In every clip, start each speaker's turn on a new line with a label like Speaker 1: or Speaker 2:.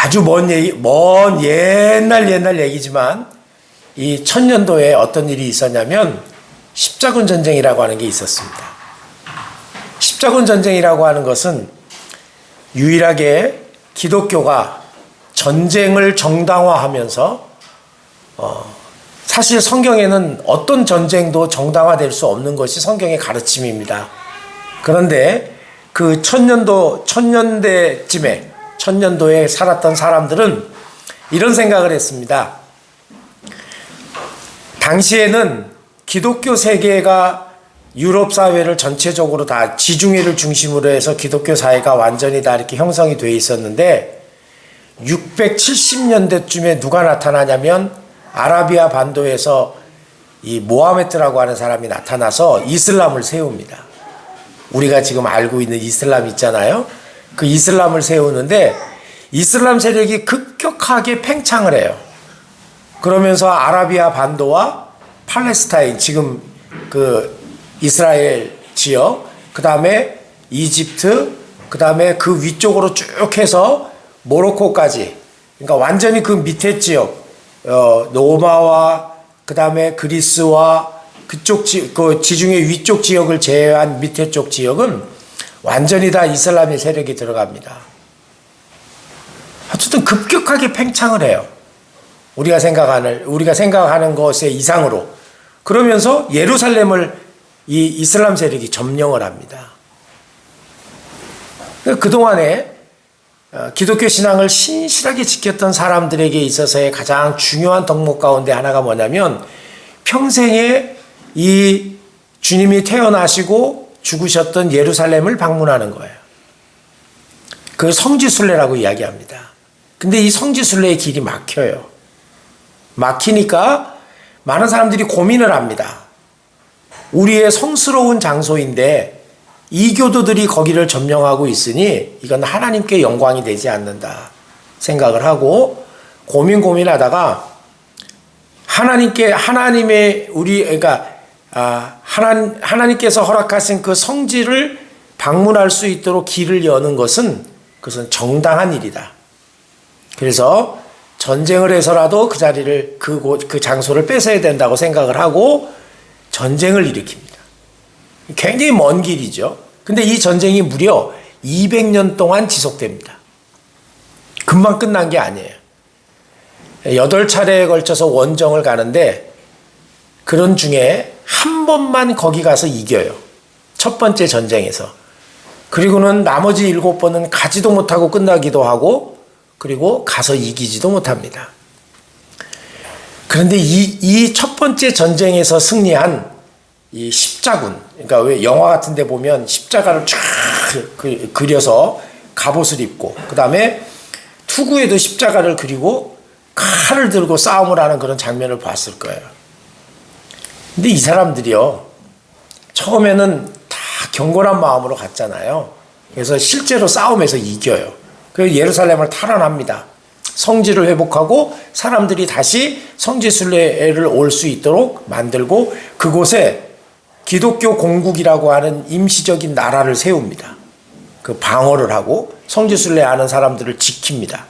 Speaker 1: 아주 먼 옛날 얘기지만 이 천년도에 어떤 일이 있었냐면 십자군 전쟁이라고 하는 게 있었습니다. 십자군 전쟁이라고 하는 것은 유일하게 기독교가 전쟁을 정당화하면서 사실 성경에는 어떤 전쟁도 정당화될 수 없는 것이 성경의 가르침입니다. 그런데 그 천년도에 살았던 사람들은 이런 생각을 했습니다. 당시에는 기독교 세계가 유럽 사회를 전체적으로 다 지중해를 중심으로 해서 기독교 사회가 완전히 다 이렇게 형성이 돼 있었는데 670년대쯤에 누가 나타나냐면 아라비아 반도에서 이 모하메트라고 하는 사람이 나타나서 이슬람을 세웁니다. 우리가 지금 알고 있는 이슬람 있잖아요. 그 이슬람을 세우는데 이슬람 세력이 급격하게 팽창을 해요. 그러면서 아라비아 반도와 팔레스타인, 지금 그 이스라엘 지역, 그 다음에 이집트, 그 다음에 그 위쪽으로 쭉 해서 모로코까지, 그러니까 완전히 그 밑에 지역, 로마와 그 다음에 그리스와 그쪽 그 지중해 위쪽 지역을 제외한 밑에 쪽 지역은 완전히 다 이슬람의 세력이 들어갑니다. 어쨌든 급격하게 팽창을 해요. 우리가 생각하는 것의 이상으로. 그러면서 예루살렘을 이 이슬람 세력이 점령을 합니다. 그동안에 기독교 신앙을 신실하게 지켰던 사람들에게 있어서의 가장 중요한 덕목 가운데 하나가 뭐냐면 평생에 이 주님이 태어나시고 죽으셨던 예루살렘을 방문하는 거예요. 그 성지순례라고 이야기합니다. 근데 이 성지순례의 길이 막혀요. 막히니까 많은 사람들이 고민을 합니다. 우리의 성스러운 장소인데 이교도들이 거기를 점령하고 있으니 이건 하나님께 영광이 되지 않는다 생각을 하고 고민하다가 하나님께서 허락하신 그 성지를 방문할 수 있도록 길을 여는 그것은 정당한 일이다. 그래서 전쟁을 해서라도 그 자리를 그 장소를 뺏어야 된다고 생각을 하고 전쟁을 일으킵니다. 굉장히 먼 길이죠. 근데 이 전쟁이 무려 200년 동안 지속됩니다. 금방 끝난 게 아니에요. 8차례에 걸쳐서 원정을 가는데 그런 중에 한 번만 거기 가서 이겨요. 첫 번째 전쟁에서. 그리고는 나머지 7번은 가지도 못하고 끝나기도 하고 그리고 가서 이기지도 못합니다. 그런데 이 첫 번째 전쟁에서 승리한 이 십자군, 그러니까 왜 영화 같은 데 보면 십자가를 쫙 그려서 갑옷을 입고 그 다음에 투구에도 십자가를 그리고 칼을 들고 싸움을 하는 그런 장면을 봤을 거예요. 근데 이 사람들이요, 처음에는 다 경건한 마음으로 갔잖아요. 그래서 실제로 싸움에서 이겨요. 그래서 예루살렘을 탈환합니다. 성지를 회복하고 사람들이 다시 성지순례를 올 수 있도록 만들고 그곳에 기독교 공국이라고 하는 임시적인 나라를 세웁니다. 그 방어를 하고 성지순례하는 사람들을 지킵니다.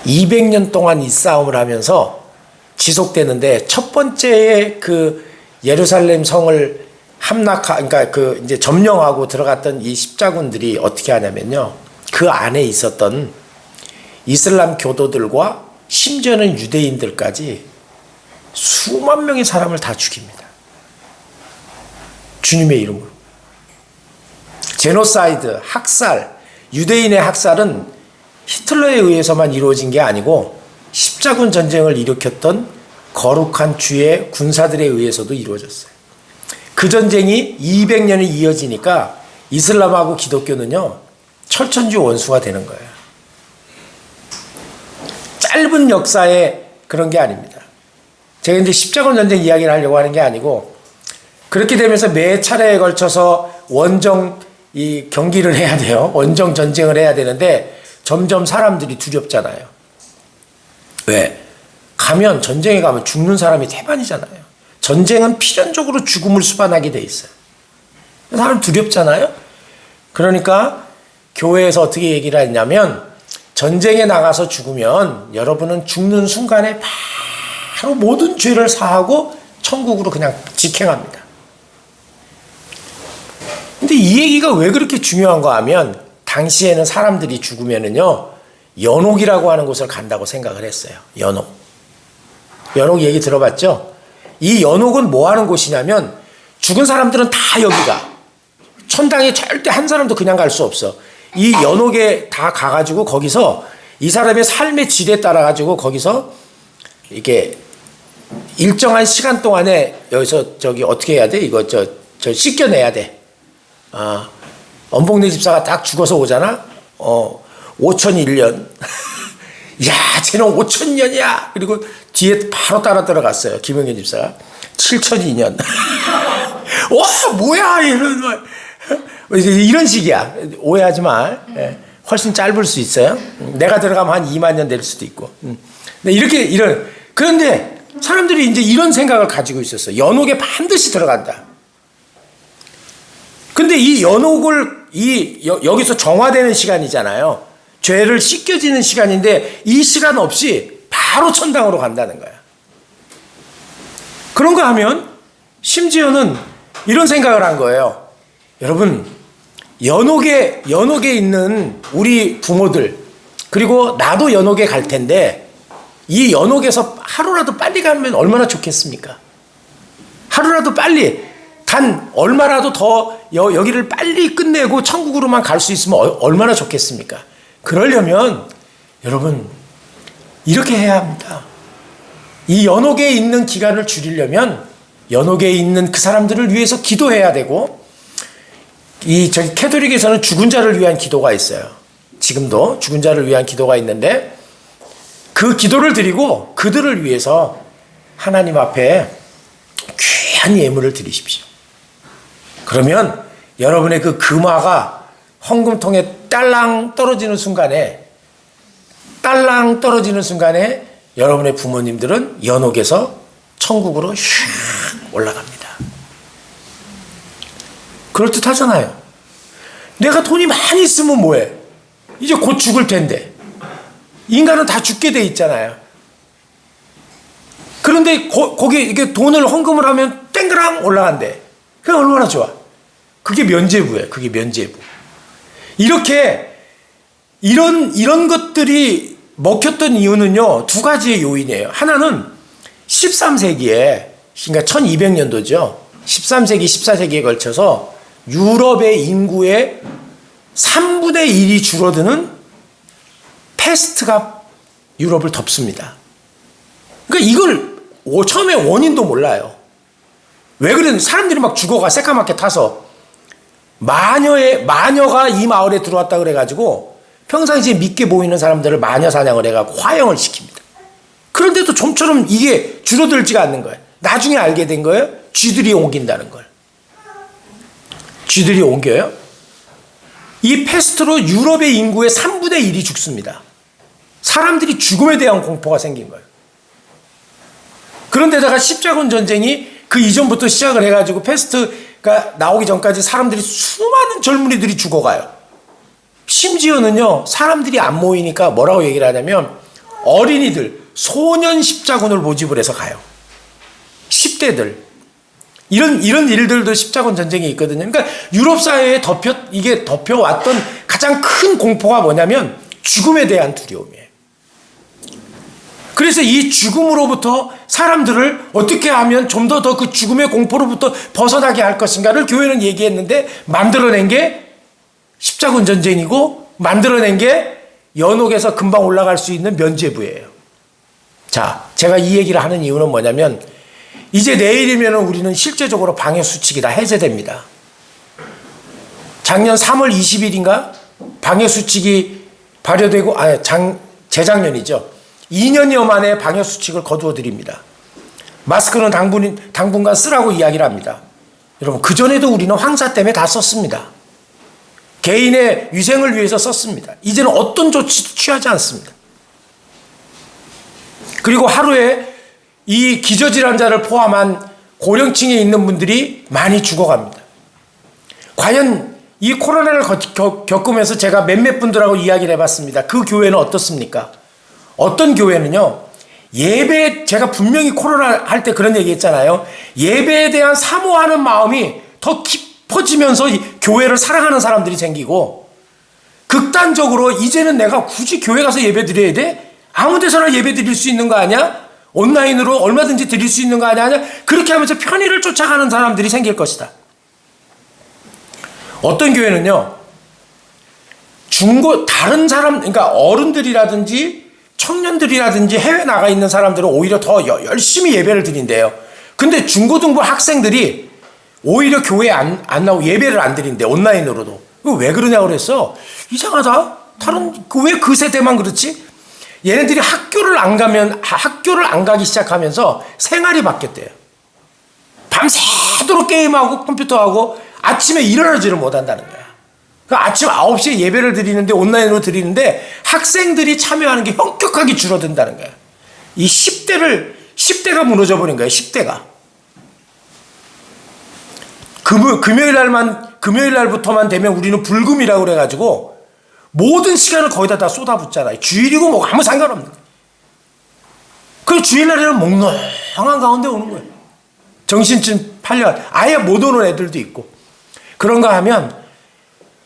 Speaker 1: 200년 동안 이 싸움을 하면서 지속되는데 첫 번째에 그 예루살렘 성을 그러니까 이제 점령하고 들어갔던 이 십자군들이 어떻게 하냐면요. 그 안에 있었던 이슬람 교도들과 심지어는 유대인들까지 수만 명의 사람을 다 죽입니다. 주님의 이름으로. 제노사이드, 학살, 유대인의 학살은 히틀러에 의해서만 이루어진 게 아니고 십자군 전쟁을 일으켰던 거룩한 주의 군사들에 의해서도 이루어졌어요. 그 전쟁이 200년이 이어지니까 이슬람하고 기독교는요, 철천지 원수가 되는 거예요. 짧은 역사에 그런 게 아닙니다. 제가 이제 십자군 전쟁 이야기를 하려고 하는 게 아니고 그렇게 되면서 매 차례에 걸쳐서 원정 이 경기를 해야 돼요. 원정 전쟁을 해야 되는데 점점 사람들이 두렵잖아요. 왜? 전쟁에 가면 죽는 사람이 태반이잖아요. 전쟁은 필연적으로 죽음을 수반하게 돼 있어요. 사람 두렵잖아요. 그러니까 교회에서 어떻게 얘기를 했냐면 전쟁에 나가서 죽으면 여러분은 죽는 순간에 바로 모든 죄를 사하고 천국으로 그냥 직행합니다. 근데 이 얘기가 왜 그렇게 중요한가 하면 당시에는 사람들이 죽으면은요 연옥이라고 하는 곳을 간다고 생각을 했어요. 연옥 얘기 들어봤죠? 이 연옥은 뭐 하는 곳이냐면 죽은 사람들은 다 여기가 천당에 절대 한 사람도 그냥 갈 수 없어. 이 연옥에 다 가가지고 거기서 이 사람의 삶의 질에 따라 가지고 거기서 이게 일정한 시간 동안에 여기서 저기 어떻게 해야 돼? 이거 저 씻겨내야 돼. 엄복내 집사가 딱 죽어서 오잖아. 5001년. 야, 쟤는 5000년이야. 그리고 뒤에 바로 따라 들어갔어요. 김영현 집사가 7002년. 와, 뭐야 이런 식이야. 오해하지 마. 훨씬 짧을 수 있어요. 내가 들어가면 한 2만 년 될 수도 있고. 그런데 사람들이 이제 이런 생각을 가지고 있었어. 연옥에 반드시 들어간다. 근데 이 연옥을 여기서 정화되는 시간이잖아요. 죄를 씻겨지는 시간인데 이 시간 없이 바로 천당으로 간다는 거야. 그런가 하면 심지어는 이런 생각을 한 거예요. 여러분, 연옥에 있는 우리 부모들, 그리고 나도 연옥에 갈 텐데 이 연옥에서 하루라도 빨리 가면 얼마나 좋겠습니까? 하루라도 빨리, 단 얼마라도 더 여기를 빨리 끝내고 천국으로만 갈 수 있으면 얼마나 좋겠습니까? 그러려면 여러분 이렇게 해야 합니다. 이 연옥에 있는 기간을 줄이려면 연옥에 있는 그 사람들을 위해서 기도해야 되고, 저기 캐톨릭에서는 죽은 자를 위한 기도가 있어요. 지금도 죽은 자를 위한 기도가 있는데 그 기도를 드리고 그들을 위해서 하나님 앞에 귀한 예물을 드리십시오. 그러면 여러분의 그 금화가 헌금통에 딸랑 떨어지는 순간에 여러분의 부모님들은 연옥에서 천국으로 슉 올라갑니다. 그럴듯하잖아요. 내가 돈이 많이 있으면 뭐해? 이제 곧 죽을 텐데. 인간은 다 죽게 돼 있잖아요. 그런데 거기 이게 돈을 헌금을 하면 땡그랑 올라간대. 그게 얼마나 좋아. 그게 면죄부예요. 그게 면죄부. 이렇게 이런 것들이 먹혔던 이유는요, 두 가지의 요인이에요. 하나는 13세기에, 그러니까 1200년도죠. 13세기, 14세기에 걸쳐서 유럽의 인구의 3분의 1이 줄어드는 패스트가 유럽을 덮습니다. 그러니까 이걸 처음에 원인도 몰라요. 왜 그랬는데 사람들이 막 죽어가 새까맣게 타서 마녀가 이 마을에 들어왔다 그래가지고 평상시에 믿게 보이는 사람들을 마녀 사냥을 해가지고 화형을 시킵니다. 그런데도 좀처럼 이게 줄어들지가 않는 거예요. 나중에 알게 된 거예요. 쥐들이 옮긴다는 걸. 쥐들이 옮겨요. 이 패스트로 유럽의 인구의 3분의 1이 죽습니다. 사람들이 죽음에 대한 공포가 생긴 거예요. 그런데다가 십자군 전쟁이 그 이전부터 시작을 해가지고 패스트가 나오기 전까지 사람들이 수많은 젊은이들이 죽어가요. 심지어는요, 사람들이 안 모이니까 뭐라고 얘기를 하냐면 어린이들, 소년 십자군을 모집을 해서 가요. 10대들. 이런 일들도 십자군 전쟁이 있거든요. 그러니까 유럽 사회에 덮여왔던 가장 큰 공포가 뭐냐면 죽음에 대한 두려움이에요. 그래서 이 죽음으로부터 사람들을 어떻게 하면 좀 더 그 죽음의 공포로부터 벗어나게 할 것인가를 교회는 얘기했는데 만들어낸 게 십자군 전쟁이고 만들어낸 게 연옥에서 금방 올라갈 수 있는 면죄부예요. 자, 제가 이 얘기를 하는 이유는 뭐냐면 이제 내일이면 우리는 실제적으로 방해수칙이 다 해제됩니다. 작년 3월 20일인가 방해수칙이 발효되고 재작년이죠. 2년여 만에 방역수칙을 거두어 드립니다. 마스크는 당분간 쓰라고 이야기를 합니다. 여러분, 그전에도 우리는 황사 때문에 다 썼습니다. 개인의 위생을 위해서 썼습니다. 이제는 어떤 조치도 취하지 않습니다. 그리고 하루에 이 기저질환자를 포함한 고령층에 있는 분들이 많이 죽어갑니다. 과연 이 코로나를 겪으면서 제가 몇몇 분들하고 이야기를 해봤습니다. 그 교회는 어떻습니까? 어떤 교회는요, 예배, 제가 분명히 코로나 할 때 그런 얘기 했잖아요. 예배에 대한 사모하는 마음이 더 깊어지면서 교회를 사랑하는 사람들이 생기고, 극단적으로 이제는 내가 굳이 교회 가서 예배 드려야 돼? 아무 데서나 예배 드릴 수 있는 거 아니야? 온라인으로 얼마든지 드릴 수 있는 거 아니야? 그렇게 하면서 편의를 쫓아가는 사람들이 생길 것이다. 어떤 교회는요, 다른 사람, 그러니까 어른들이라든지 청년들이라든지 해외 나가 있는 사람들은 오히려 더 열심히 예배를 드린대요. 근데 중고등부 학생들이 오히려 교회에 안 나오고 예배를 안 드린대, 온라인으로도. 이거 왜 그러냐고 그랬어. 이상하다. 왜 그 세대만 그렇지? 얘네들이 학교를 안 가기 시작하면서 생활이 바뀌었대요. 밤새도록 게임하고 컴퓨터하고 아침에 일어나지를 못한다는 거야. 그러니까 아침 9시에 예배를 드리는데, 온라인으로 드리는데 학생들이 참여하는 게 현격하게 줄어든다는 거야. 이 10대가 무너져 버린 거야. 10대가. 금요일 날부터만 되면 우리는 불금이라고 그래가지고 모든 시간을 거기다 다 쏟아붓잖아요. 주일이고 뭐 아무 상관없는 거예요. 그 주일날에는 몽롱한 가운데 오는 거예요. 정신줄 팔려 아예 못 오는 애들도 있고. 그런가 하면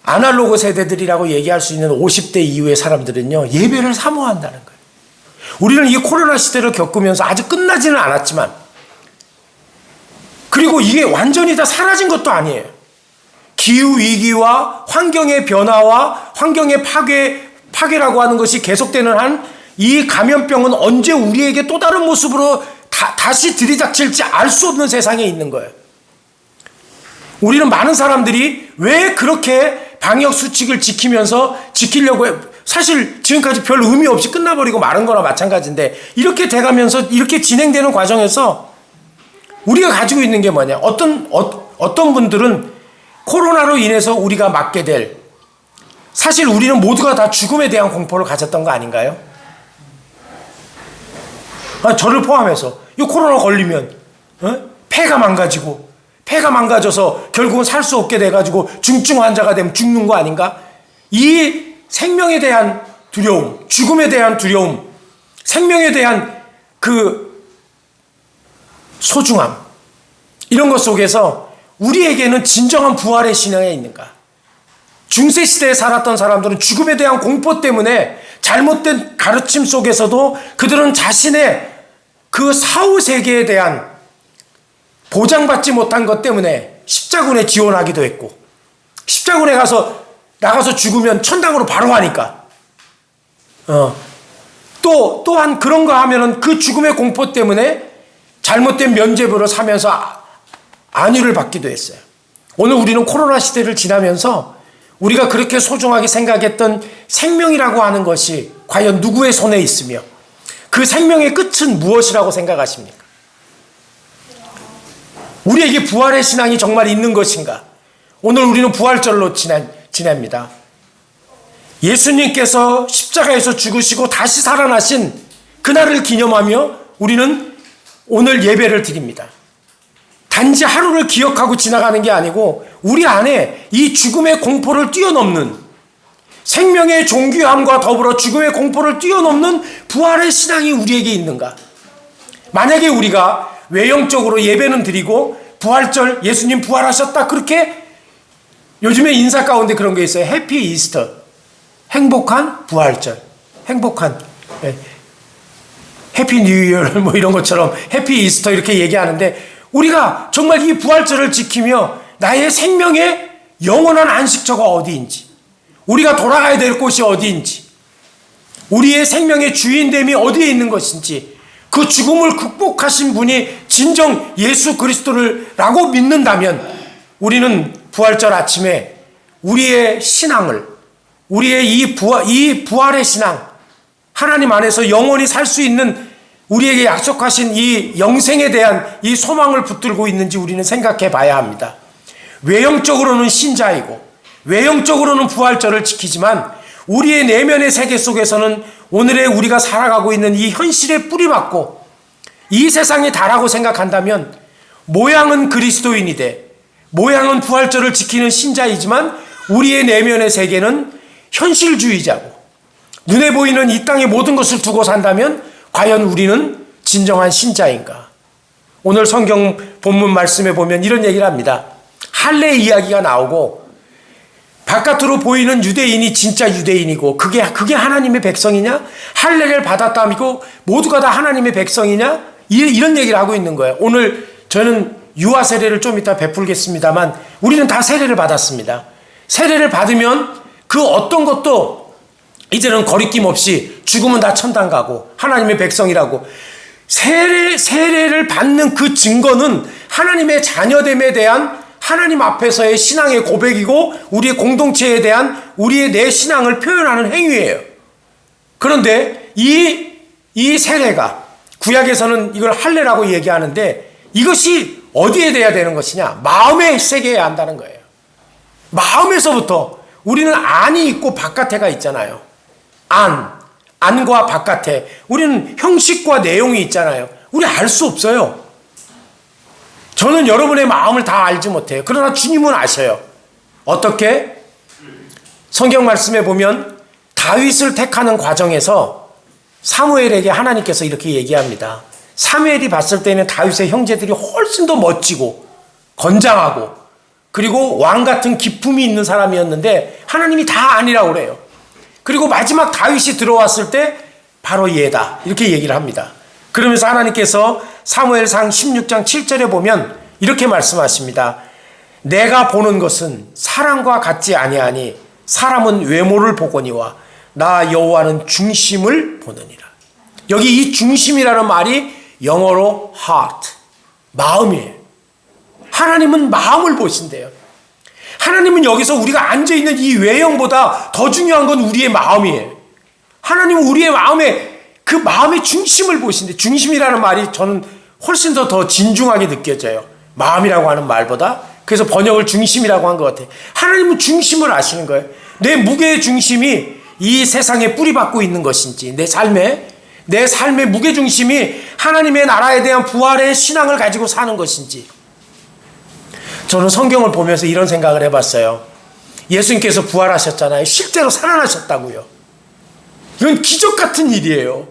Speaker 1: 아날로그 세대들이라고 얘기할 수 있는 50대 이후의 사람들은요, 예배를 사모한다는 거예요. 우리는 이 코로나 시대를 겪으면서 아직 끝나지는 않았지만, 그리고 이게 완전히 다 사라진 것도 아니에요. 기후위기와 환경의 변화와 환경의 파괴라고 하는 것이 계속되는 한 이 감염병은 언제 우리에게 또 다른 모습으로 다시 들이닥칠지 알 수 없는 세상에 있는 거예요. 우리는 많은 사람들이 왜 그렇게 방역 수칙을 지키려고 해요? 사실 지금까지 별 의미 없이 끝나버리고 마른 거나 마찬가지인데, 이렇게 돼가면서 이렇게 진행되는 과정에서 우리가 가지고 있는 게 뭐냐? 어떤 분들은 코로나로 인해서 우리가 맞게 될, 사실 우리는 모두가 다 죽음에 대한 공포를 가졌던 거 아닌가요? 저를 포함해서 이 코로나 걸리면 폐가 망가져서 결국은 살 수 없게 돼가지고 중증 환자가 되면 죽는 거 아닌가? 이 생명에 대한 두려움, 죽음에 대한 두려움, 생명에 대한 그 소중함, 이런 것 속에서 우리에게는 진정한 부활의 신앙이 있는가? 중세시대에 살았던 사람들은 죽음에 대한 공포 때문에 잘못된 가르침 속에서도 그들은 자신의 그 사후세계에 대한 보장받지 못한 것 때문에 십자군에 지원하기도 했고, 십자군에 나가서 죽으면 천당으로 바로 가니까, 또한 그런 거 하면은 그 죽음의 공포 때문에 잘못된 면죄부를 사면서 안위를 받기도 했어요. 오늘 우리는 코로나 시대를 지나면서 우리가 그렇게 소중하게 생각했던 생명이라고 하는 것이 과연 누구의 손에 있으며 그 생명의 끝은 무엇이라고 생각하십니까? 우리에게 부활의 신앙이 정말 있는 것인가? 오늘 우리는 부활절로 지냅니다. 예수님께서 십자가에서 죽으시고 다시 살아나신 그날을 기념하며 우리는 오늘 예배를 드립니다. 단지 하루를 기억하고 지나가는 게 아니고 우리 안에 이 죽음의 공포를 뛰어넘는, 생명의 존귀함과 더불어 죽음의 공포를 뛰어넘는 부활의 신앙이 우리에게 있는가? 만약에 우리가 외형적으로 예배는 드리고 부활절, 예수님 부활하셨다, 그렇게 요즘에 인사 가운데 그런 게 있어요. 해피 이스터, 행복한 부활절, 행복한 해피 뉴 이어 뭐 이런 것처럼 해피 이스터 이렇게 얘기하는데, 우리가 정말 이 부활절을 지키며 나의 생명의 영원한 안식처가 어디인지, 우리가 돌아가야 될 곳이 어디인지, 우리의 생명의 주인됨이 어디에 있는 것인지, 그 죽음을 극복하신 분이 진정 예수 그리스도라고 믿는다면 우리는 부활절 아침에 우리의 신앙을, 우리의 이 부활의 신앙, 하나님 안에서 영원히 살 수 있는 우리에게 약속하신 이 영생에 대한 이 소망을 붙들고 있는지 우리는 생각해 봐야 합니다. 외형적으로는 신자이고 외형적으로는 부활절을 지키지만 우리의 내면의 세계 속에서는 오늘의 우리가 살아가고 있는 이 현실에 뿌리박고 이 세상이 다라고 생각한다면 모양은 그리스도인이 돼, 모양은 부활절을 지키는 신자이지만 우리의 내면의 세계는 현실주의자고 눈에 보이는 이 땅의 모든 것을 두고 산다면 과연 우리는 진정한 신자인가? 오늘 성경 본문 말씀에 보면 이런 얘기를 합니다. 할례 이야기가 나오고 바깥으로 보이는 유대인이 진짜 유대인이고 그게 하나님의 백성이냐? 할례를 받았다고 모두가 다 하나님의 백성이냐? 이런 얘기를 하고 있는 거예요. 오늘 저는 유아 세례를 좀 이따 베풀겠습니다만 우리는 다 세례를 받았습니다. 세례를 받으면 그 어떤 것도 이제는 거리낌 없이 죽으면 다 천당 가고 하나님의 백성이라고 세례를 받는 그 증거는 하나님의 자녀됨에 대한 하나님 앞에서의 신앙의 고백이고 우리의 공동체에 대한 우리의 내 신앙을 표현하는 행위예요. 그런데 이 세례가 구약에서는 이걸 할례라고 얘기하는데 이것이 어디에 돼야 되는 것이냐? 마음의 세계에 한다는 거예요. 마음에서부터 우리는 안이 있고 바깥에가 있잖아요. 안과 바깥에. 우리는 형식과 내용이 있잖아요. 우리 알 수 없어요. 저는 여러분의 마음을 다 알지 못해요. 그러나 주님은 아셔요. 어떻게? 성경 말씀에 보면 다윗을 택하는 과정에서 사무엘에게 하나님께서 이렇게 얘기합니다. 사무엘이 봤을 때는 다윗의 형제들이 훨씬 더 멋지고 건장하고 그리고 왕 같은 기품이 있는 사람이었는데 하나님이 다 아니라고 그래요. 그리고 마지막 다윗이 들어왔을 때 바로 얘다 이렇게 얘기를 합니다. 그러면서 하나님께서 사무엘상 16장 7절에 보면 이렇게 말씀하십니다. 내가 보는 것은 사람과 같지 아니하니 사람은 외모를 보거니와 나 여호와는 중심을 보느니라. 여기 이 중심이라는 말이 영어로 heart, 마음이에요. 하나님은 마음을 보신대요. 하나님은 여기서 우리가 앉아있는 이 외형보다 더 중요한 건 우리의 마음이에요. 하나님은 우리의 그 마음의 중심을 보신대. 중심이라는 말이 저는 훨씬 더 진중하게 느껴져요. 마음이라고 하는 말보다. 그래서 번역을 중심이라고 한 것 같아요. 하나님은 중심을 아시는 거예요. 내 무게의 중심이 이 세상에 뿌리박고 있는 것인지 내 삶의 무게중심이 하나님의 나라에 대한 부활의 신앙을 가지고 사는 것인지. 저는 성경을 보면서 이런 생각을 해봤어요. 예수님께서 부활하셨잖아요. 실제로 살아나셨다고요. 이건 기적 같은 일이에요.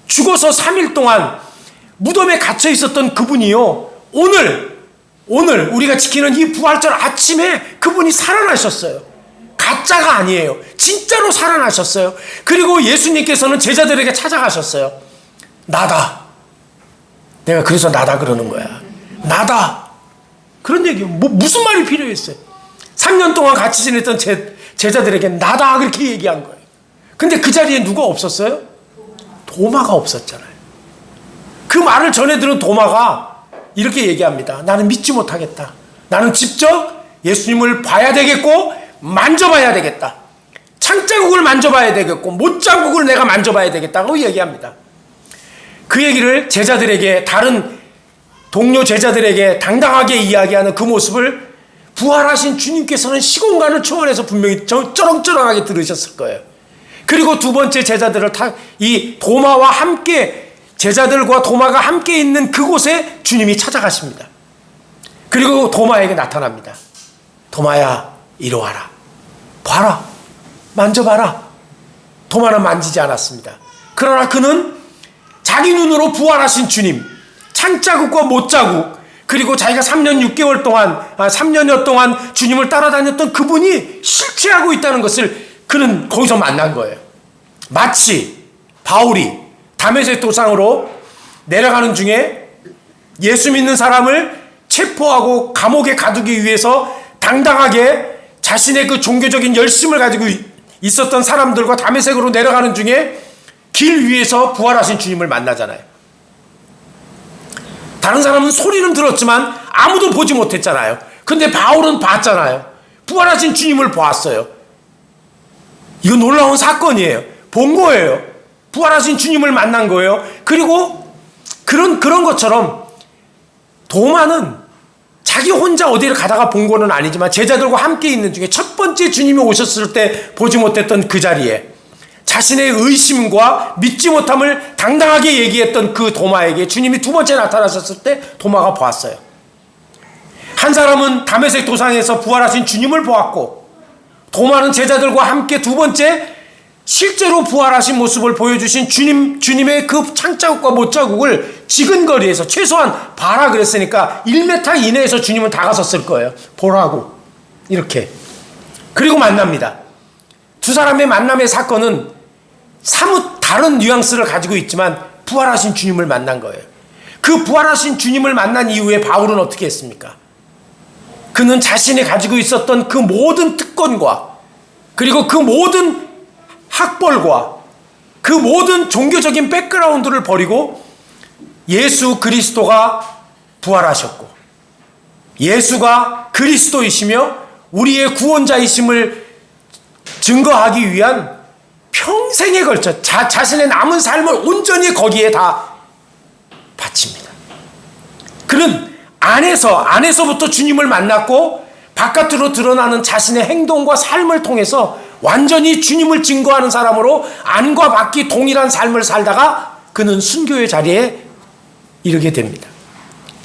Speaker 1: 죽어서 3일 동안 무덤에 갇혀 있었던 그분이요. 오늘 우리가 지키는 이 부활절 아침에 그분이 살아나셨어요. 가짜가 아니에요. 진짜로 살아나셨어요. 그리고 예수님께서는 제자들에게 찾아가셨어요. 나다. 내가 그래서 나다 그러는 거야. 나다. 그런 얘기요. 무슨 말이 필요했어요. 3년 동안 같이 지냈던 제자들에게 나다 그렇게 얘기한 거예요. 근데 그 자리에 누가 없었어요? 도마가 없었잖아요. 그 말을 전해 들은 도마가 이렇게 얘기합니다. 나는 믿지 못하겠다. 나는 직접 예수님을 봐야 되겠고 만져봐야 되겠다. 창자국을 만져봐야 되겠고 못자국을 내가 만져봐야 되겠다고 얘기합니다. 그 얘기를 제자들에게 다른 동료 제자들에게 당당하게 이야기하는 그 모습을 부활하신 주님께서는 시공간을 초월해서 분명히 쩌렁쩌렁하게 들으셨을 거예요. 그리고 두 번째 제자들을 이 도마와 함께 제자들과 도마가 함께 있는 그곳에 주님이 찾아가십니다. 그리고 도마에게 나타납니다. 도마야 이리 와라. 봐라. 만져봐라. 도마는 만지지 않았습니다. 그러나 그는 자기 눈으로 부활하신 주님, 창자국과 못자국, 그리고 자기가 3년여 동안 주님을 따라다녔던 그분이 실체하고 있다는 것을 그는 거기서 만난 거예요. 마치 바울이 다메섹 도상으로 내려가는 중에 예수 믿는 사람을 체포하고 감옥에 가두기 위해서 당당하게 자신의 그 종교적인 열심을 가지고 있었던 사람들과 다메섹으로 내려가는 중에 길 위에서 부활하신 주님을 만나잖아요. 다른 사람은 소리는 들었지만 아무도 보지 못했잖아요. 근데 바울은 봤잖아요. 부활하신 주님을 보았어요. 이거 놀라운 사건이에요. 본 거예요. 부활하신 주님을 만난 거예요. 그리고 그런 것처럼 도마는 자기 혼자 어디를 가다가 본 거는 아니지만 제자들과 함께 있는 중에 첫 번째 주님이 오셨을 때 보지 못했던 그 자리에 자신의 의심과 믿지 못함을 당당하게 얘기했던 그 도마에게 주님이 두 번째 나타나셨을 때 도마가 보았어요. 한 사람은 다메섹 도상에서 부활하신 주님을 보았고 도마는 제자들과 함께 두 번째 실제로 부활하신 모습을 보여주신 주님의 그 창자국과 못자국을 지근거리에서 최소한 봐라 그랬으니까 1m 이내에서 주님은 다가섰을 거예요. 보라고. 이렇게. 그리고 만납니다. 두 사람의 만남의 사건은 사뭇 다른 뉘앙스를 가지고 있지만 부활하신 주님을 만난 거예요. 그 부활하신 주님을 만난 이후에 바울은 어떻게 했습니까? 그는 자신이 가지고 있었던 그 모든 특권과 그리고 그 모든 학벌과 그 모든 종교적인 백그라운드를 버리고 예수 그리스도가 부활하셨고 예수가 그리스도이시며 우리의 구원자이심을 증거하기 위한 평생에 걸쳐 자신의 남은 삶을 온전히 거기에 다 바칩니다. 그는 안에서부터 주님을 만났고 바깥으로 드러나는 자신의 행동과 삶을 통해서 완전히 주님을 증거하는 사람으로 안과 밖이 동일한 삶을 살다가 그는 순교의 자리에 이르게 됩니다.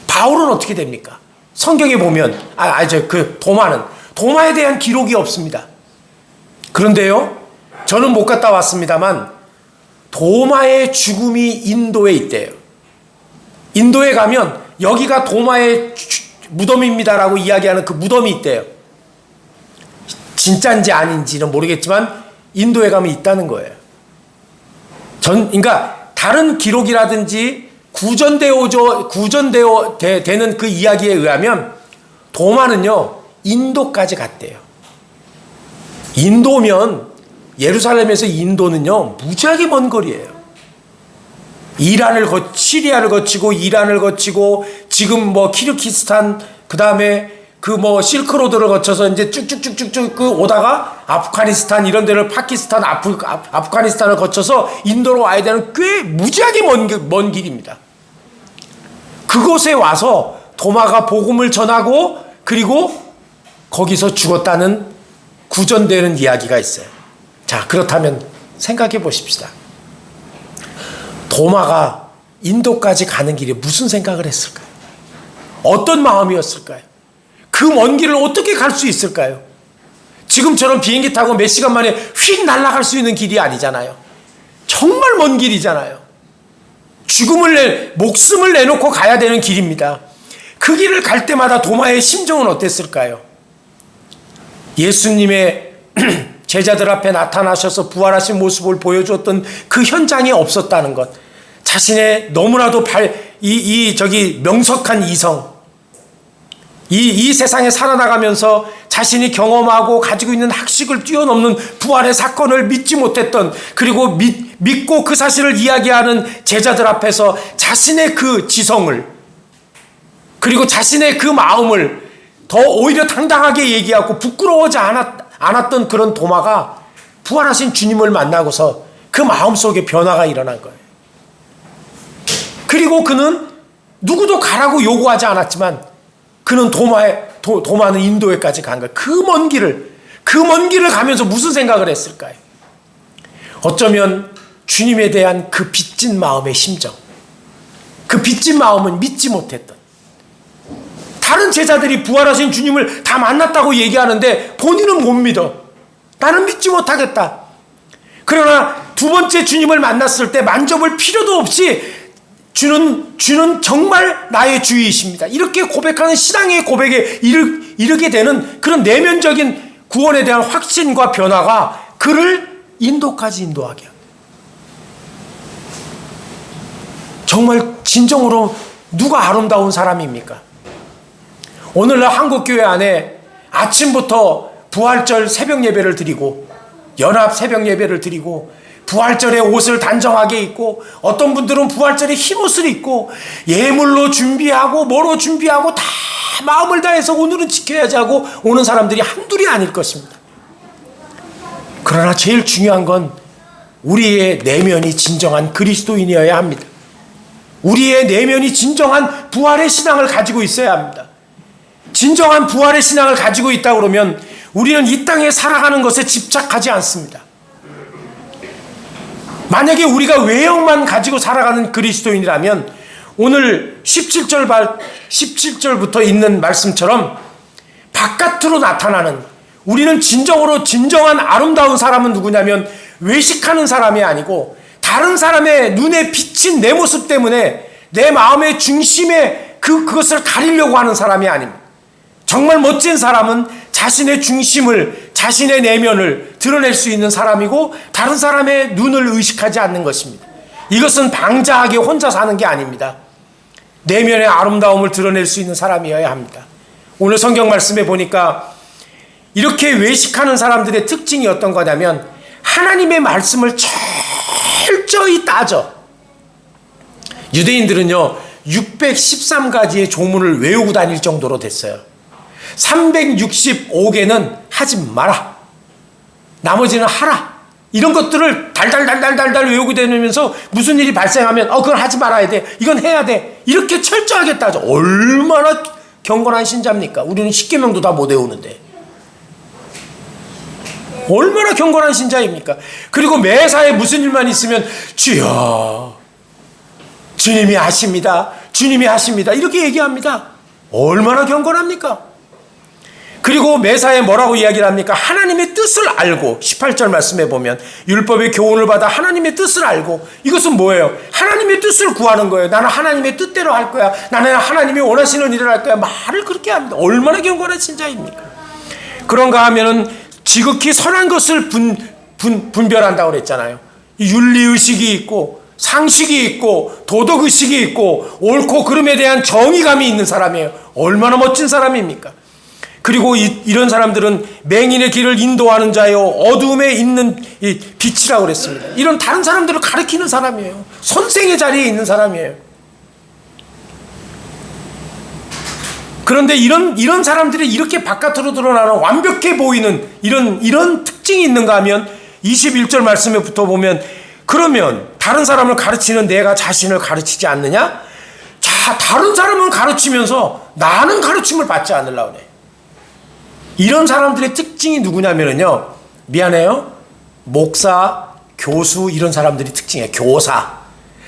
Speaker 1: 바울은 어떻게 됩니까? 성경에 보면 도마에 대한 기록이 없습니다. 그런데요, 저는 못 갔다 왔습니다만 도마의 죽음이 인도에 있대요. 인도에 가면 여기가 도마의 무덤입니다라고 이야기하는 그 무덤이 있대요. 진짜인지 아닌지는 모르겠지만 인도에 가면 있다는 거예요. 그러니까 다른 기록이라든지 구전되는 그 이야기에 의하면 도마는요 인도까지 갔대요. 인도면 예루살렘에서 인도는요 무지하게 먼 거리예요. 시리아를 거치고 이란을 거치고 지금 뭐 키르기스탄 그 다음에 그 실크로드를 거쳐서 이제 쭉쭉쭉쭉쭉 오다가 아프가니스탄 이런 데를 파키스탄 아프가니스탄을 거쳐서 인도로 와야 되는 꽤 무지하게 먼 길입니다. 그곳에 와서 도마가 복음을 전하고 그리고 거기서 죽었다는 구전되는 이야기가 있어요. 자, 그렇다면 생각해 보십시다. 도마가 인도까지 가는 길에 무슨 생각을 했을까요? 어떤 마음이었을까요? 그 먼 길을 어떻게 갈 수 있을까요? 지금처럼 비행기 타고 몇 시간 만에 휙 날아갈 수 있는 길이 아니잖아요. 정말 먼 길이잖아요. 목숨을 내놓고 가야 되는 길입니다. 그 길을 갈 때마다 도마의 심정은 어땠을까요? 예수님의 제자들 앞에 나타나셔서 부활하신 모습을 보여주었던 그 현장이 없었다는 것, 자신의 너무나도 명석한 이성, 이 세상에 살아나가면서 자신이 경험하고 가지고 있는 학식을 뛰어넘는 부활의 사건을 믿지 못했던, 그리고 믿고 그 사실을 이야기하는 제자들 앞에서 자신의 그 지성을, 그리고 자신의 그 마음을 더 오히려 당당하게 얘기하고 부끄러워하지 않았던 그런 도마가 부활하신 주님을 만나고서 그 마음속에 변화가 일어난 거예요. 그리고 그는 누구도 가라고 요구하지 않았지만 그는 도마는 인도에까지 간 거예요. 그 먼 길을 가면서 무슨 생각을 했을까요? 어쩌면 주님에 대한 그 빚진 마음의 심정, 그 빚진 마음은 믿지 못했던, 다른 제자들이 부활하신 주님을 다 만났다고 얘기하는데 본인은 못 믿어. 나는 믿지 못하겠다. 그러나 두 번째 주님을 만났을 때 만져볼 필요도 없이 주는 정말 나의 주이십니다. 이렇게 고백하는 신앙의 고백에 이르게 되는 그런 내면적인 구원에 대한 확신과 변화가 그를 인도까지 인도하게 합니다. 정말 진정으로 누가 아름다운 사람입니까? 오늘날 한국교회 안에 아침부터 부활절 새벽 예배를 드리고 연합 새벽 예배를 드리고 부활절에 옷을 단정하게 입고 어떤 분들은 부활절에 흰옷을 입고 예물로 준비하고 뭐로 준비하고 다 마음을 다해서 오늘은 지켜야지 하고 오는 사람들이 한둘이 아닐 것입니다. 그러나 제일 중요한 건 우리의 내면이 진정한 그리스도인이어야 합니다. 우리의 내면이 진정한 부활의 신앙을 가지고 있어야 합니다. 진정한 부활의 신앙을 가지고 있다 그러면 우리는 이 땅에 살아가는 것에 집착하지 않습니다. 만약에 우리가 외형만 가지고 살아가는 그리스도인이라면 오늘 17절부터 있는 말씀처럼 바깥으로 나타나는 우리는 진정한 아름다운 사람은 누구냐면 외식하는 사람이 아니고 다른 사람의 눈에 비친 내 모습 때문에 내 마음의 중심에 그것을 가리려고 하는 사람이 아닙니다. 정말 멋진 사람은 자신의 중심을, 자신의 내면을 드러낼 수 있는 사람이고 다른 사람의 눈을 의식하지 않는 것입니다. 이것은 방자하게 혼자 사는 게 아닙니다. 내면의 아름다움을 드러낼 수 있는 사람이어야 합니다. 오늘 성경 말씀에 보니까 이렇게 외식하는 사람들의 특징이 어떤 거냐면 하나님의 말씀을 철저히 따져. 유대인들은요 613가지의 조문을 외우고 다닐 정도로 됐어요. 365개는 하지 마라, 나머지는 하라, 이런 것들을 달달달달달달 외우고 다니면서 무슨 일이 발생하면 그걸 하지 말아야 돼, 이건 해야 돼, 이렇게 철저하게 따져. 얼마나 경건한 신자입니까? 우리는 십계명도 다 못 외우는데 얼마나 경건한 신자입니까? 그리고 매사에 무슨 일만 있으면 주여, 주님이 하십니다, 주님이 하십니다, 이렇게 얘기합니다. 얼마나 경건합니까? 그리고 매사에 뭐라고 이야기를 합니까? 하나님의 뜻을 알고, 18절 말씀에 보면 율법의 교훈을 받아 하나님의 뜻을 알고, 이것은 뭐예요? 하나님의 뜻을 구하는 거예요. 나는 하나님의 뜻대로 할 거야, 나는 하나님이 원하시는 일을 할 거야, 말을 그렇게 합니다. 얼마나 경건한 신자입니까? 그런가 하면은 지극히 선한 것을 분별한다고 그랬잖아요. 윤리의식이 있고 상식이 있고 도덕의식이 있고 옳고 그름에 대한 정의감이 있는 사람이에요. 얼마나 멋진 사람입니까? 그리고 이런 사람들은 맹인의 길을 인도하는 자요 어두움에 있는 이 빛이라고 그랬습니다. 이런 다른 사람들을 가리키는 사람이에요. 선생의 자리에 있는 사람이에요. 그런데 이런 사람들이 이렇게 바깥으로 드러나는 완벽해 보이는 이런 특징이 있는가 하면 21절 말씀에부터 보면, 그러면 다른 사람을 가르치는 내가 자신을 가르치지 않느냐? 자, 다른 사람은 가르치면서 나는 가르침을 받지 않으려고 그래. 이런 사람들의 특징이 누구냐면요, 미안해요, 목사, 교수, 이런 사람들이 특징이에요. 교사.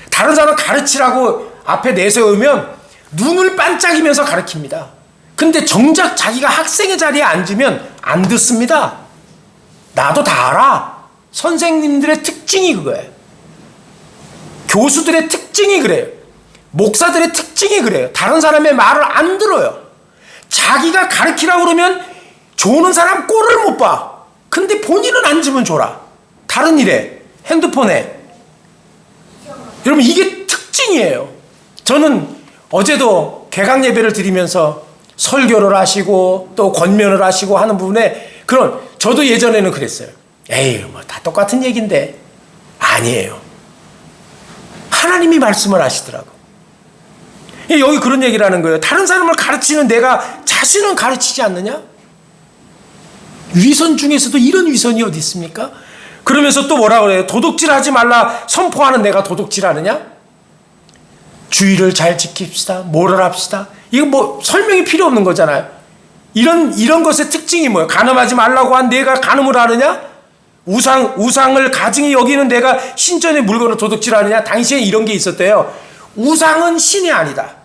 Speaker 1: 다른 사람 가르치라고 앞에 내세우면 눈을 반짝이면서 가르칩니다. 근데 정작 자기가 학생의 자리에 앉으면 안 듣습니다. 나도 다 알아. 선생님들의 특징이 그거예요. 교수들의 특징이 그래요. 목사들의 특징이 그래요. 다른 사람의 말을 안 들어요. 자기가 가르치라고 그러면 조는 사람 꼴을 못 봐. 근데 본인은 앉으면 줘라. 다른 일에, 핸드폰에. 여러분, 이게 특징이에요. 저는 어제도 개강 예배를 드리면서 설교를 하시고 또 권면을 하시고 하는 부분에 저도 예전에는 그랬어요. 에이, 뭐 다 똑같은 얘기인데. 아니에요. 하나님이 말씀을 하시더라고. 여기 그런 얘기를 하는 거예요. 다른 사람을 가르치는 내가 자신은 가르치지 않느냐? 위선 중에서도 이런 위선이 어디 있습니까? 그러면서 또 뭐라 그래요? 도둑질하지 말라 선포하는 내가 도둑질하느냐? 주의를 잘 지킵시다, 뭐를 합시다. 이거 뭐 설명이 필요 없는 거잖아요. 이런 것의 특징이 뭐예요? 간음하지 말라고 한 내가 간음을 하느냐? 우상을 가증히 여기는 내가 신전의 물건을 도둑질하느냐? 당시에 이런 게 있었대요. 우상은 신이 아니다.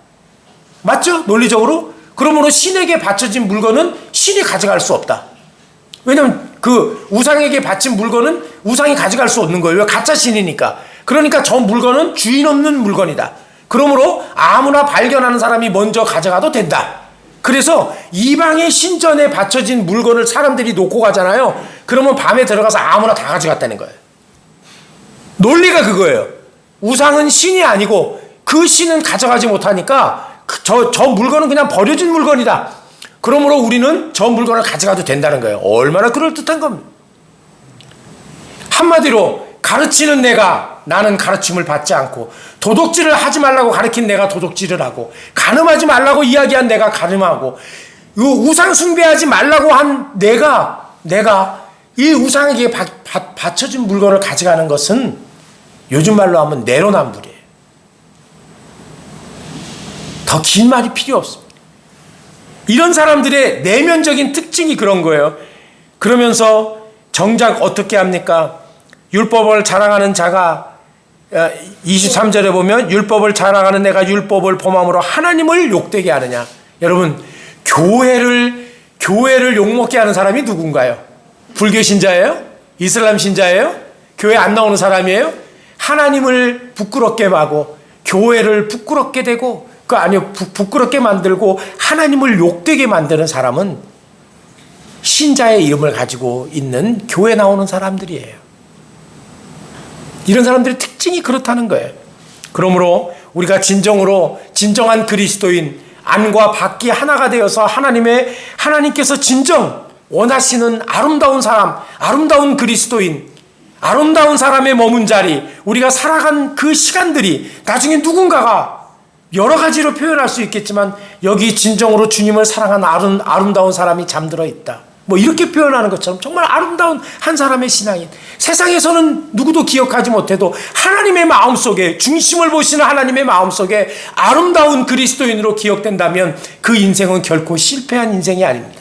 Speaker 1: 맞죠? 논리적으로? 그러므로 신에게 바쳐진 물건은 신이 가져갈 수 없다. 왜냐면 그 우상에게 바친 물건은 우상이 가져갈 수 없는 거예요. 가짜 신이니까. 그러니까 저 물건은 주인 없는 물건이다. 그러므로 아무나 발견하는 사람이 먼저 가져가도 된다. 그래서 이방의 신전에 바쳐진 물건을 사람들이 놓고 가잖아요. 그러면 밤에 들어가서 아무나 다 가져갔다는 거예요. 논리가 그거예요. 우상은 신이 아니고 그 신은 가져가지 못하니까 저 물건은 그냥 버려진 물건이다. 그러므로 우리는 저 물건을 가져가도 된다는 거예요. 얼마나 그럴듯한 겁니다. 한마디로 가르치는 나는 가르침을 받지 않고, 도둑질을 하지 말라고 가르친 내가 도둑질을 하고, 간음하지 말라고 이야기한 내가 간음하고, 우상 숭배하지 말라고 한 내가 이 우상에게 바쳐진 물건을 가져가는 것은 요즘 말로 하면 내로남불이에요. 더 긴 말이 필요 없습니다. 이런 사람들의 내면적인 특징이 그런 거예요. 그러면서 정작 어떻게 합니까? 율법을 자랑하는 자가 23절에 보면 율법을 자랑하는 내가 율법을 범함으로 하나님을 욕되게 하느냐. 여러분, 교회를 욕먹게 하는 사람이 누군가요? 불교 신자예요? 이슬람 신자예요? 교회 안 나오는 사람이에요? 하나님을 부끄럽게 하고 교회를 부끄럽게 되고 부끄럽게 만들고 하나님을 욕되게 만드는 사람은 신자의 이름을 가지고 있는 교회 나오는 사람들이에요. 이런 사람들의 특징이 그렇다는 거예요. 그러므로 우리가 진정한 그리스도인, 안과 밖이 하나가 되어서 하나님께서 진정 원하시는 아름다운 사람, 아름다운 그리스도인, 아름다운 사람의 머문 자리, 우리가 살아간 그 시간들이 나중에 누군가가 여러 가지로 표현할 수 있겠지만 여기 진정으로 주님을 사랑하는 아름다운 사람이 잠들어 있다. 뭐 이렇게 표현하는 것처럼 정말 아름다운 한 사람의 신앙인, 세상에서는 누구도 기억하지 못해도 하나님의 마음속에, 중심을 보시는 하나님의 마음속에 아름다운 그리스도인으로 기억된다면 그 인생은 결코 실패한 인생이 아닙니다.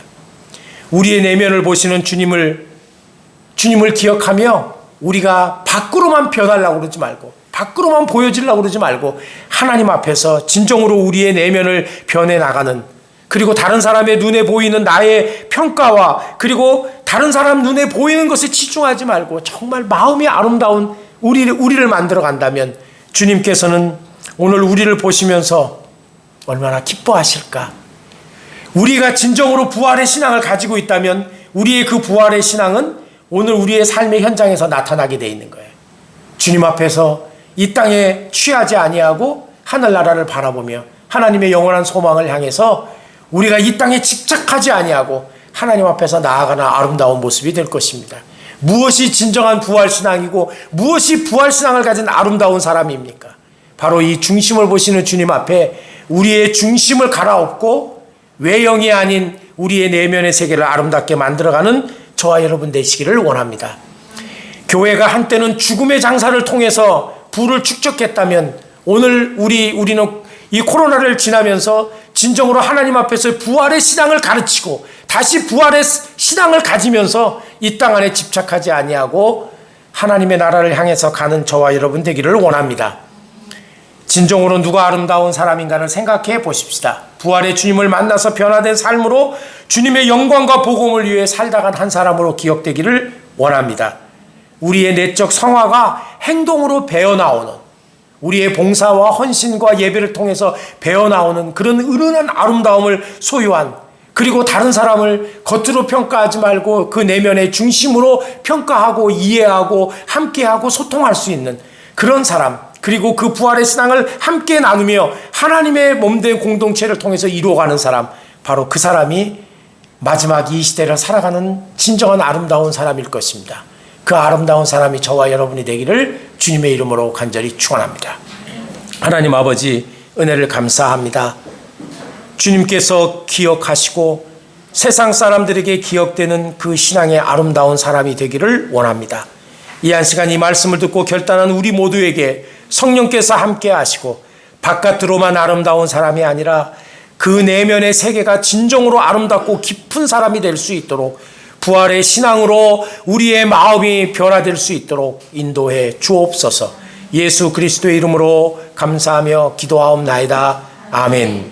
Speaker 1: 우리의 내면을 보시는 주님을 기억하며 우리가 밖으로만 변하려고 그러지 말고, 밖으로만 보여지려고 그러지 말고 하나님 앞에서 진정으로 우리의 내면을 변해 나가는, 그리고 다른 사람의 눈에 보이는 나의 평가와 그리고 다른 사람 눈에 보이는 것에 치중하지 말고 정말 마음이 아름다운 우리를 만들어 간다면 주님께서는 오늘 우리를 보시면서 얼마나 기뻐하실까. 우리가 진정으로 부활의 신앙을 가지고 있다면 우리의 그 부활의 신앙은 오늘 우리의 삶의 현장에서 나타나게 돼 있는 거예요. 주님 앞에서 이 땅에 취하지 아니하고 하늘나라를 바라보며 하나님의 영원한 소망을 향해서 우리가 이 땅에 집착하지 아니하고 하나님 앞에서 나아가는 아름다운 모습이 될 것입니다. 무엇이 진정한 부활신앙이고 무엇이 부활신앙을 가진 아름다운 사람입니까? 바로 이 중심을 보시는 주님 앞에 우리의 중심을 갈아엎고 외형이 아닌 우리의 내면의 세계를 아름답게 만들어가는 저와 여러분 되시기를 원합니다. 교회가 한때는 죽음의 장사를 통해서 부를 축적했다면 오늘 우리는 이 코로나를 지나면서 진정으로 하나님 앞에서 부활의 신앙을 가르치고 다시 부활의 신앙을 가지면서 이 땅 안에 집착하지 아니하고 하나님의 나라를 향해서 가는 저와 여러분 되기를 원합니다. 진정으로 누가 아름다운 사람인가를 생각해 보십시다. 부활의 주님을 만나서 변화된 삶으로 주님의 영광과 복음을 위해 살다간 한 사람으로 기억되기를 원합니다. 우리의 내적 성화가 행동으로 배어나오는, 우리의 봉사와 헌신과 예배를 통해서 배어나오는 그런 은은한 아름다움을 소유한, 그리고 다른 사람을 겉으로 평가하지 말고 그 내면의 중심으로 평가하고 이해하고 함께하고 소통할 수 있는 그런 사람, 그리고 그 부활의 신앙을 함께 나누며 하나님의 몸된 공동체를 통해서 이루어가는 사람, 바로 그 사람이 마지막 이 시대를 살아가는 진정한 아름다운 사람일 것입니다. 그 아름다운 사람이 저와 여러분이 되기를 주님의 이름으로 간절히 축원합니다. 하나님 아버지, 은혜를 감사합니다. 주님께서 기억하시고 세상 사람들에게 기억되는 그 신앙의 아름다운 사람이 되기를 원합니다. 이 한 시간 이 말씀을 듣고 결단한 우리 모두에게 성령께서 함께 하시고 바깥으로만 아름다운 사람이 아니라 그 내면의 세계가 진정으로 아름답고 깊은 사람이 될 수 있도록 부활의 신앙으로 우리의 마음이 변화될 수 있도록 인도해 주옵소서. 예수 그리스도의 이름으로 감사하며 기도하옵나이다. 아멘.